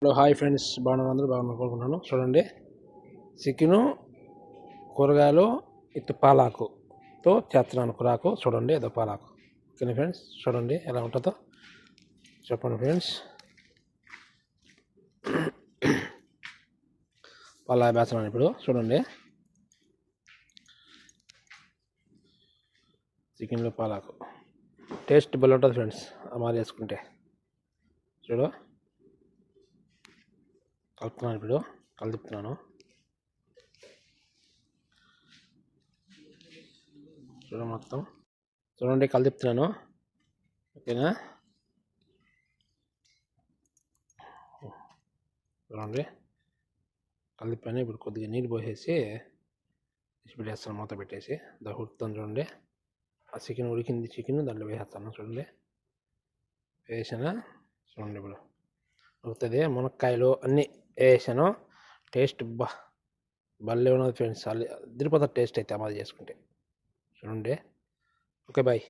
Hello hi friends, బాగున్నారు అందరూ కోరుకుంటున్నాను. చూడండి, చికెను, కూరగాయలు, ఇటు పాలాకుతో చేస్తున్నాను కూరాకు. చూడండి, ఏదో పాలాకు. ఓకేనా ఫ్రెండ్స్, చూడండి ఎలా ఉంటుందో చెప్పండి ఫ్రెండ్స్. పాలా వేస్తున్నాను ఇప్పుడు. చూడండి, చికెన్లో పాలాకు టేస్ట్ భలే ఉంటుంది ఫ్రెండ్స్. అమలు చేసుకుంటే చూడు, కలుపుతున్నాను ఇప్పుడు, కలుపుతున్నాను. చూడ మొత్తం చూడండి, కలుపుతున్నాను. ఓకేనా, చూడండి కలిపాను. ఇప్పుడు కొద్దిగా నీళ్ళు పోసేసి పెట్టేస్తాను, మూత పెట్టేసి ఉడుకుతాను. చూడండి, ఆ చికెన్ ఉడికింది, చికెన్ దాంట్లో వేసేస్తాను. చూడండి, వేసాను. చూడండి, ఇప్పుడు ఉడుకుతుంది. మునక్కాయలు అన్నీ వేసాను. టేస్ట్ భలే ఉన్నది ఫ్రెండ్స్. అదిరిపోతుంది టేస్ట్ అయితే అమలు చేసుకుంటే. చూడండి. Okay, bye.